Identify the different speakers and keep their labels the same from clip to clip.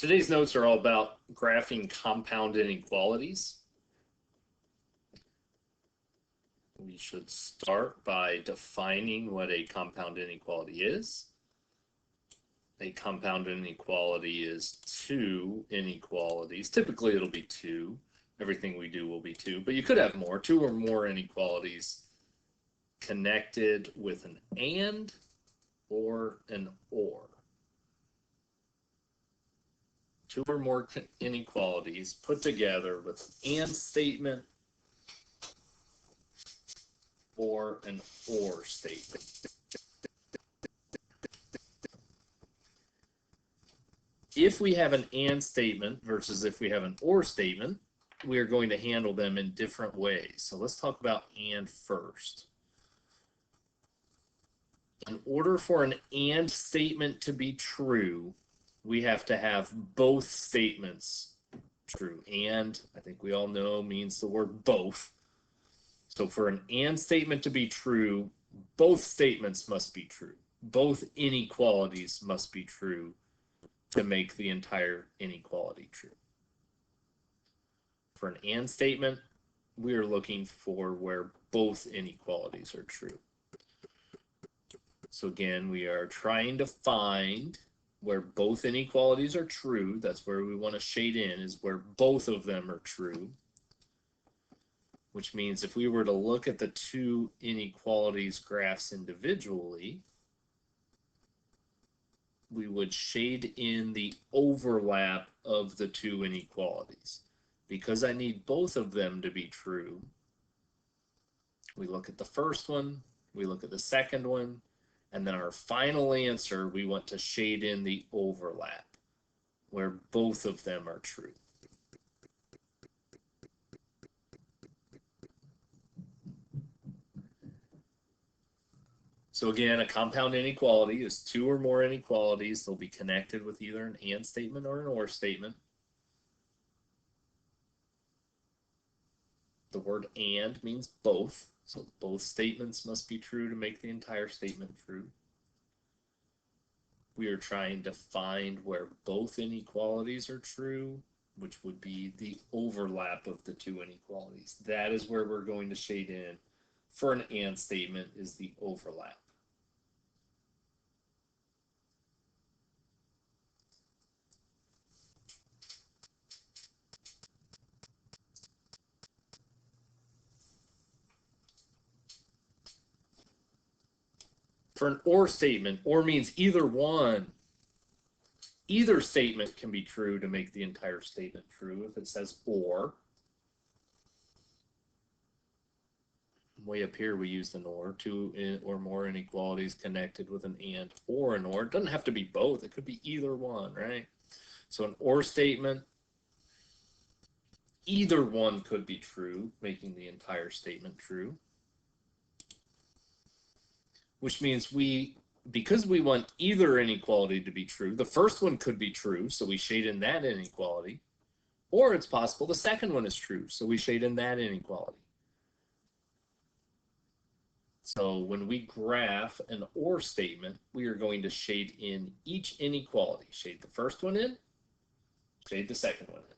Speaker 1: Today's notes are all about graphing compound inequalities. We should start by defining what a compound inequality is. A compound inequality is two inequalities. Typically it'll be two. Everything we do will be two, but you could have more, two or more inequalities connected with an and or an or. Two or more inequalities put together with an and statement or an or statement. If we have an and statement versus if we have an or statement, we are going to handle them in different ways. So let's talk about and first. In order for an and statement to be true, we have to have both statements true. And, I think we all know, means the word both. So for an and statement to be true, both statements must be true. Both inequalities must be true to make the entire inequality true. For an and statement, we are looking for where both inequalities are true. So again, we are trying to find where both inequalities are true. That's where we want to shade in, is where both of them are true. Which means if we were to look at the two inequalities graphs individually, we would shade in the overlap of the two inequalities. Because I need both of them to be true, we look at the first one, we look at the second one, and then our final answer, we want to shade in the overlap, where both of them are true. So again, a compound inequality is two or more inequalities. They'll be connected with either an and statement or an or statement. The word and means both, so both statements must be true to make the entire statement true. We are trying to find where both inequalities are true, which would be the overlap of the two inequalities. That is where we're going to shade in for an and statement, is the overlap. For an or statement, or means either one. Either statement can be true to make the entire statement true if it says or. Way up here we use an or, two or more inequalities connected with an and or an or. It doesn't have to be both, it could be either one, right? So an or statement, either one could be true, making the entire statement true. Which means because we want either inequality to be true, the first one could be true, so we shade in that inequality. Or it's possible the second one is true, so we shade in that inequality. So when we graph an or statement, we are going to shade in each inequality. Shade the first one in, shade the second one in.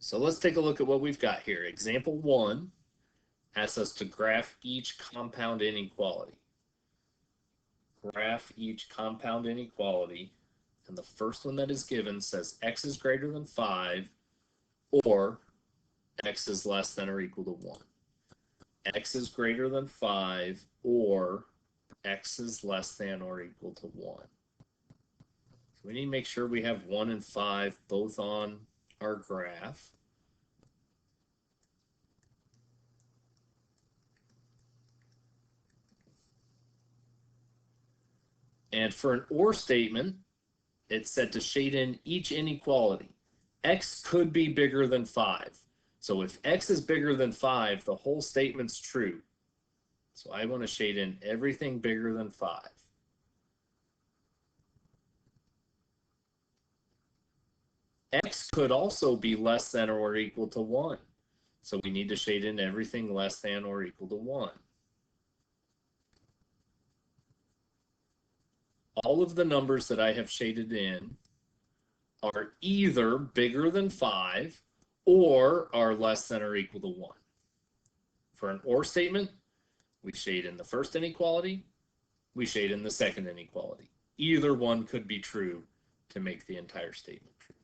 Speaker 1: So let's take a look at what we've got here. Example 1 asks us to graph each compound inequality. Graph each compound inequality, and the first one that is given says x is greater than 5 or x is less than or equal to 1. X is greater than 5 or x is less than or equal to 1. So we need to make sure we have 1 and 5 both on our graph. And for an or statement, it's said to shade in each inequality. X could be bigger than 5. So if x is bigger than 5, the whole statement's true. So I want to shade in everything bigger than 5. X could also be less than or equal to 1. So we need to shade in everything less than or equal to 1. all of the numbers that I have shaded in are either bigger than 5 or are less than or equal to 1. For an or statement, we shade in the first inequality, we shade in the second inequality. Either one could be true to make the entire statement true.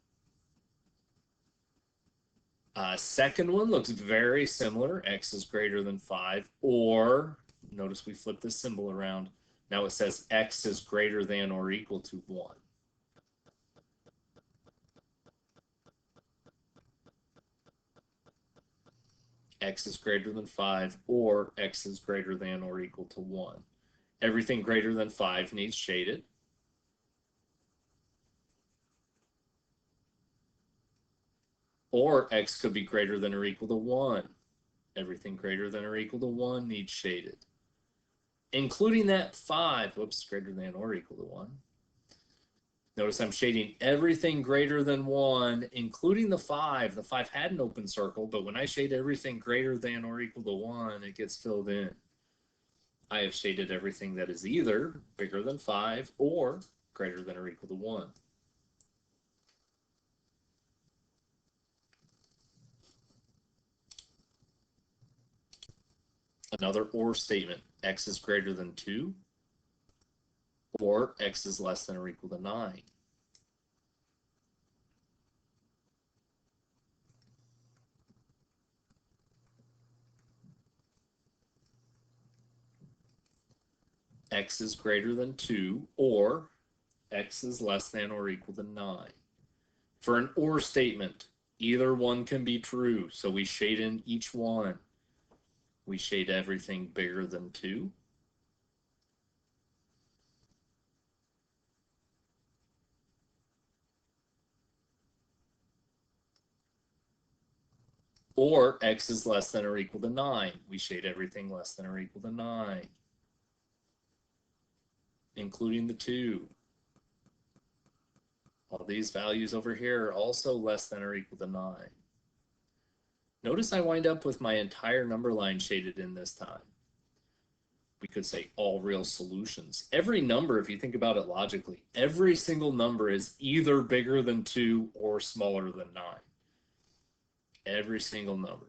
Speaker 1: Second one looks very similar. X is greater than 5, or notice we flip this symbol around. Now it says X is greater than or equal to 1. X is greater than 5, or X is greater than or equal to 1. Everything greater than 5 needs shaded. Or X could be greater than or equal to 1. Everything greater than or equal to 1 needs shaded. Including that 5, whoops, greater than or equal to 1. Notice I'm shading everything greater than 1, including the 5. The 5 had an open circle, but when I shade everything greater than or equal to 1, it gets filled in. I have shaded everything that is either bigger than 5 or greater than or equal to 1. Another or statement, X is greater than 2, or X is less than or equal to 9. X is greater than 2, or X is less than or equal to 9. For an or statement, either one can be true, so we shade in each one. We shade everything bigger than 2. Or X is less than or equal to 9. We shade everything less than or equal to 9, including the 2. All these values over here are also less than or equal to 9. Notice I wind up with my entire number line shaded in this time. We could say all real solutions. Every number, if you think about it logically, every single number is either bigger than 2 or smaller than 9. Every single number.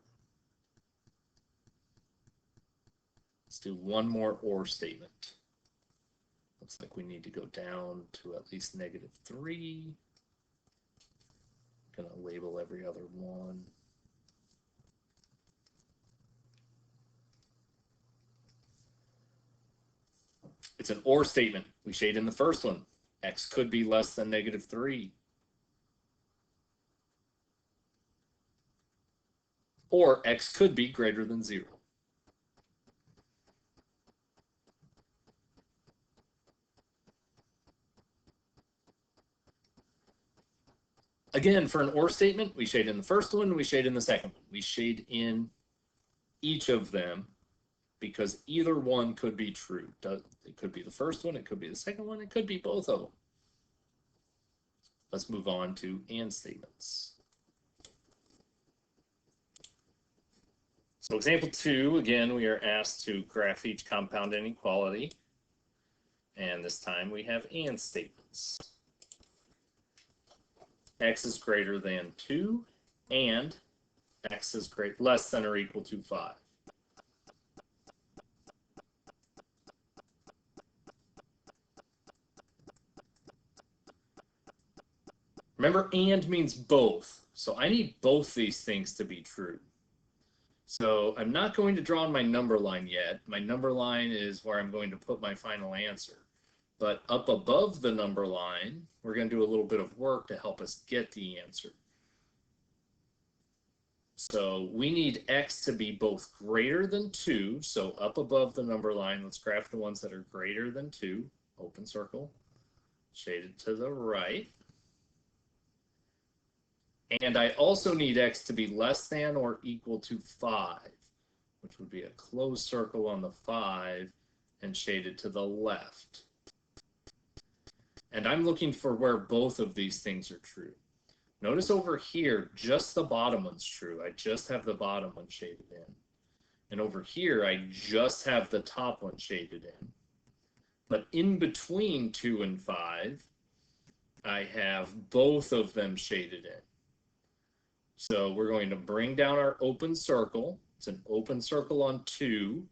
Speaker 1: Let's do one more or statement. Looks like we need to go down to at least -3. I'm going to label every other one. It's an or statement. We shade in the first one. X could be less than -3. Or X could be greater than 0. Again, for an or statement, we shade in the first one, we shade in the second one. We shade in each of them because either one could be true. It could be the first one, it could be the second one, it could be both of them. Let's move on to and statements. So example 2, again, we are asked to graph each compound inequality. And this time we have and statements. X is greater than 2, and X is less than or equal to 5. Remember, and means both. So I need both these things to be true. So I'm not going to draw on my number line yet. My number line is where I'm going to put my final answer. But up above the number line, we're going to do a little bit of work to help us get the answer. So we need X to be both greater than 2. So up above the number line, let's graph the ones that are greater than 2. Open circle, shaded to the right. And I also need X to be less than or equal to 5, which would be a closed circle on the 5 and shaded to the left. And I'm looking for where both of these things are true. Notice over here, just the bottom one's true. I just have the bottom one shaded in. And over here, I just have the top one shaded in. But in between 2 and 5, I have both of them shaded in. So we're going to bring down our open circle. It's an open circle on 2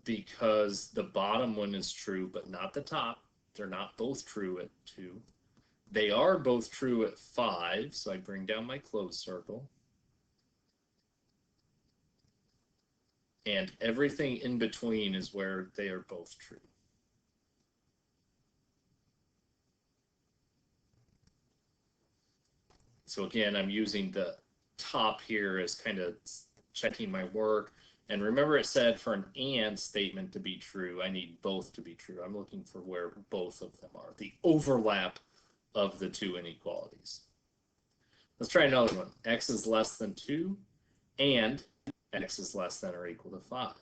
Speaker 1: because the bottom one is true, but not the top. They're not both true at 2. They are both true at 5, so I bring down my closed circle. And everything in between is where they are both true. So again, I'm using the top here as kind of checking my work. And remember it said for an and statement to be true, I need both to be true. I'm looking for where both of them are, the overlap of the 2 inequalities. Let's try another one. X is less than 2 and x is less than or equal to 5.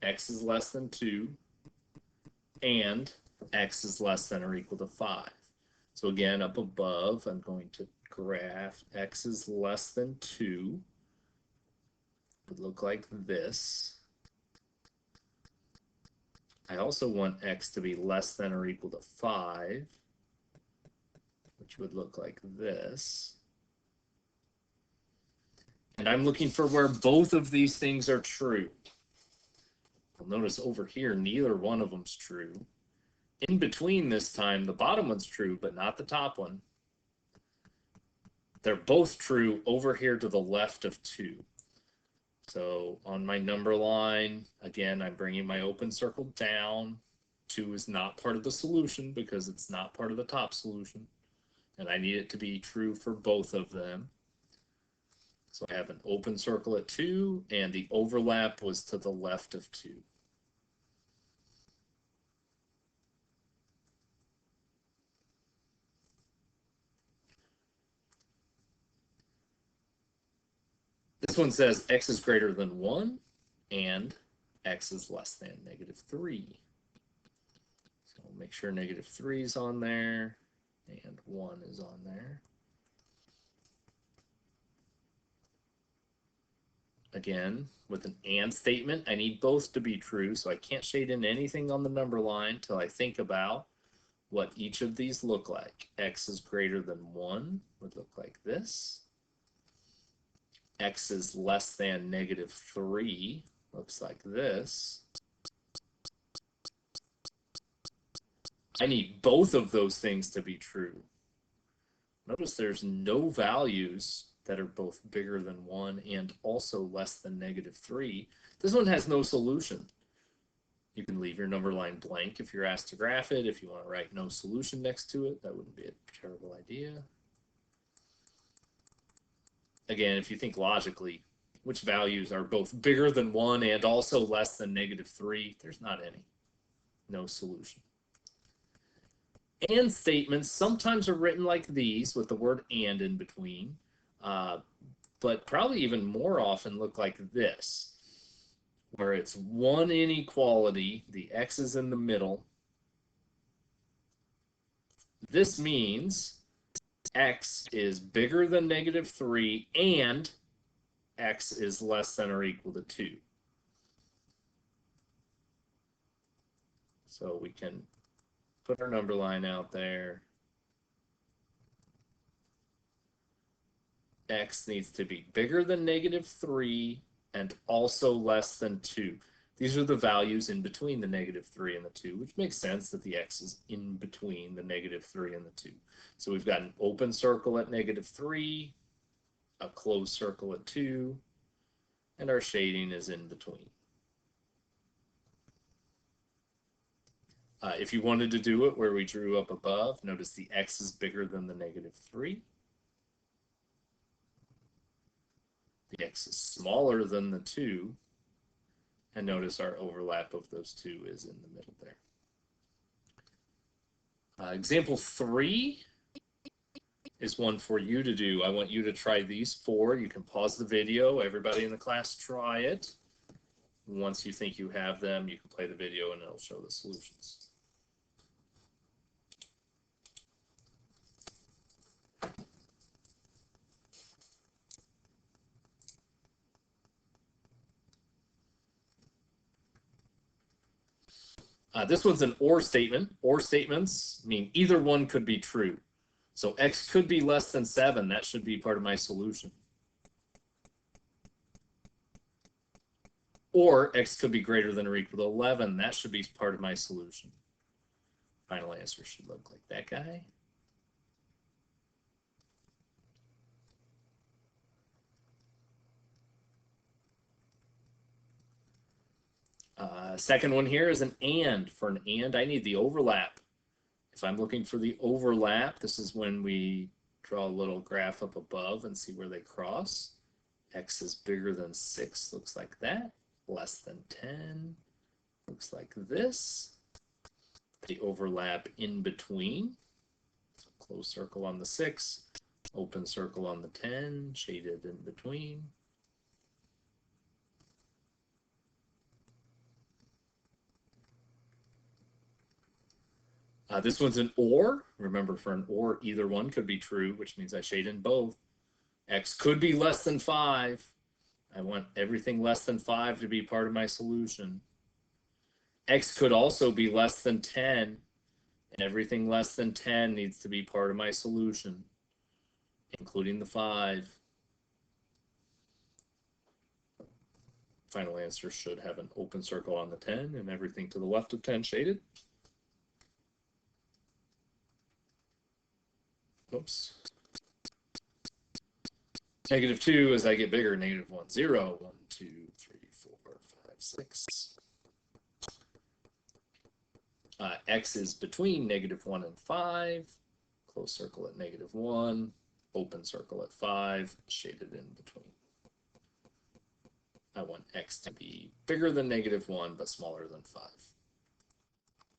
Speaker 1: X is less than 2 and x is less than or equal to 5. So again, up above, I'm going to graph x is less than 2. It would look like this. I also want x to be less than or equal to 5, which would look like this. And I'm looking for where both of these things are true. You'll notice over here, neither one of them's true. In between this time, the bottom one's true, but not the top one. They're both true over here to the left of 2. So on my number line, again, I'm bringing my open circle down. 2 is not part of the solution because it's not part of the top solution. And I need it to be true for both of them. So I have an open circle at 2, and the overlap was to the left of 2. This one says x is greater than 1 and x is less than -3. So make sure -3 is on there and 1 is on there. Again, with an and statement, I need both to be true, so I can't shade in anything on the number line till I think about what each of these look like. X is greater than 1 would look like this. X is less than -3 looks like this. I need both of those things to be true. Notice there's no values that are both bigger than 1 and also less than -3. This one has no solution. You can leave your number line blank if you're asked to graph it. If you want to write no solution next to it, that wouldn't be a terrible idea. Again, if you think logically, which values are both bigger than 1 and also less than -3? There's not any. No solution. And statements sometimes are written like these with the word and in between, but probably even more often look like this, where it's one inequality, the x is in the middle. This means x is bigger than -3 and x is less than or equal to 2. So we can put our number line out there. X needs to be bigger than -3 and also less than 2. These are the values in between the -3 and the 2, which makes sense that the x is in between the -3 and the 2. So we've got an open circle at -3, a closed circle at 2, and our shading is in between. If you wanted to do it where we drew up above, notice the x is bigger than the -3. The x is smaller than the 2. And notice our overlap of those 2 is in the middle there. Example 3 is one for you to do. I want you to try these 4. You can pause the video. Everybody in the class try it. Once you think you have them, you can play the video and it'll show the solutions. This one's an or statement. Or statements mean either one could be true. So x could be less than 7. That should be part of my solution. Or x could be greater than or equal to 11. That should be part of my solution. Final answer should look like that guy. Second one here is an and. For an and, I need the overlap. If I'm looking for the overlap, this is when we draw a little graph up above and see where they cross. X is bigger than 6, looks like that. Less than 10, looks like this. The overlap in between. So close circle on the 6, open circle on the 10, shaded in between. This one's an or. Remember, for an or, either one could be true, which means I shade in both. X could be less than 5. I want everything less than 5 to be part of my solution. X could also be less than 10, and everything less than 10 needs to be part of my solution, including the 5. Final answer should have an open circle on the 10 and everything to the left of 10 shaded. Oops. -2 as I get bigger, -1, 0, 1, 2, 3, 4, 5, 6. X is between -1 and 5. Close circle at -1. Open circle at 5. Shaded in between. I want X to be bigger than -1 but smaller than 5.